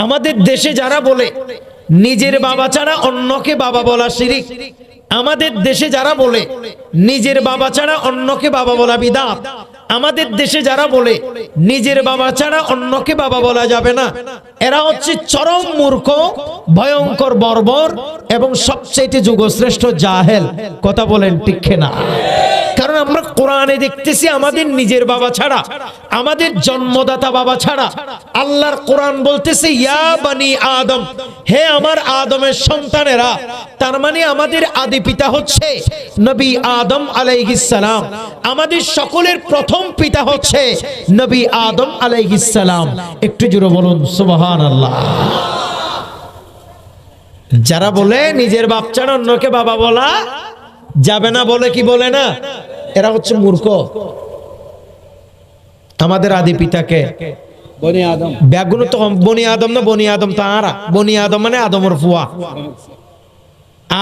আমাদের দেশে যারা বলে নিজের বাবা ছাড়া অন্যকে বাবা বলা শিরিক, আমাদের দেশে যারা বলে নিজের বাবা ছাড়া অন্যকে বাবা বলা বিদআত, আমাদের দেশে যারা বলে নিজের বাবা ছাড়া অন্যকে বাবা বলা যাবে না, এরা হচ্ছে চরম মূর্খ, ভয়ঙ্কর বর্বর এবং সবচেয়ে যুগশ্রেষ্ঠ জাহেল। কথা বলেন ঠিক না? কারণ আমরা কোরআনে দেখতেছি আমাদের নিজের বাবা ছাড়া, আমাদের জন্মদাতা বাবা ছাড়া আল্লাহর কোরআন বলতেছে ইয়া বানি আদম, হে আমার আদমের সন্তানেরা। তার মানে আমাদের আদি পিতা হচ্ছে নবী আদম আলাইহিস সালাম, আমাদের সকলের প্রথম পিতা হচ্ছে নবী আদম আলাইহিস সালাম। একটু জোরে বলুন সুবহানাল্লাহ। যারা বলে নিজের বাপ ছাড়া অন্যকে বাবা বলা যাবে না, বলে কি বলে না, এরা হচ্ছে মূর্খ। আমাদের আদি পিতাকে বনি আদম, ব্যাগুন তো বনি আদম না, বনি আদম তারা, বনি আদম মানে আদমের ফুয়া,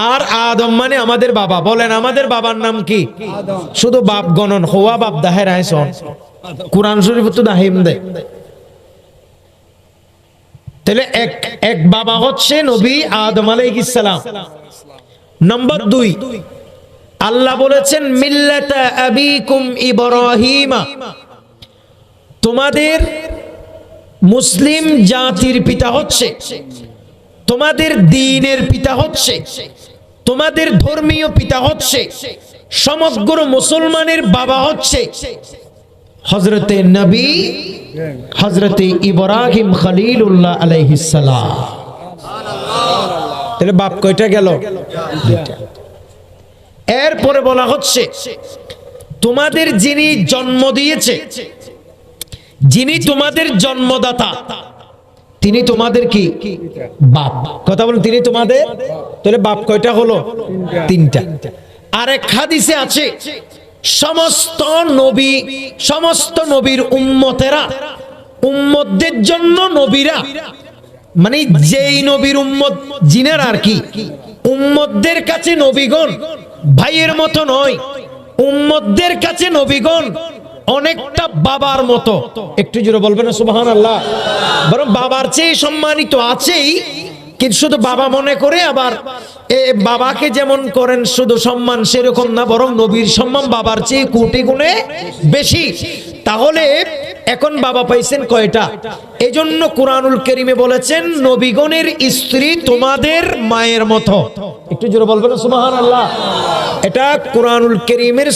আর আদম মানে আমাদের বাবা। বলেন আমাদের বাবার নাম কি? শুধু বাপ গণন হওয়া বাপ দাহের আইসন কোরআন শরীফ তো দাহিম দে। তাহলে এক বাবা হচ্ছে নবী আদম আলাইহিস সালাম। নম্বর 2, আল্লাহ বলেছেন মিল্লাতা আবিকুম ইব্রাহিম, তোমাদের মুসলিম জাতির পিতা হচ্ছে, তোমাদের দ্বীনের পিতা হচ্ছে, তোমাদের ধর্মীয় পিতা হচ্ছে, সমগ্র মুসলমানের বাবা হচ্ছে হযরতে নবী হযরতে ইব্রাহিম খলিলুল্লাহ আলাইহিস সালাম। তাহলে বাপ কয়টা গেল? এরপরে বলা হচ্ছে তোমাদের যিনি জন্ম দিয়েছে, যিনি তোমাদের জন্মদাতা, তিনি তোমাদের কি? বাপ। কথা বলেন তিনি তোমাদের। তাহলে বাপ কয়টা হলো? 3টা। আরেক হাদিসে আছে সমস্ত নবী, সমস্ত নবীর উম্মতেরা, উম্মতদের জন্য নবীরা মানে যেই নবীর উম্মত জিনের আর কি, উম্মতদের কাছে নবীগণ ভাইয়ের মতো নয়, উম্মতদের কাছে নবীগণ অনেকটা বাবার মতো। একটু জোরে বলবেন না সুবহানাল্লাহ। বরং বাবার চেয়ে সম্মানিত আছেই, কিন্তু শুধু বাবা মনে করে আবার বাবাকে যেমন করেন শুধু সম্মান সেরকম না, বরং নবীর সম্মান বাবার চেয়ে কোটি গুণে বেশি। তাহলে এখন বাবা পাইছেন কয়টা? এজন্য কোরআনুল কারীমে বলেছেন নবীগণের স্ত্রী তোমাদের মায়ের মতো। একটু জোরে বলবেন না সুবহানাল্লাহ। এটা কোরআনুল কারীমের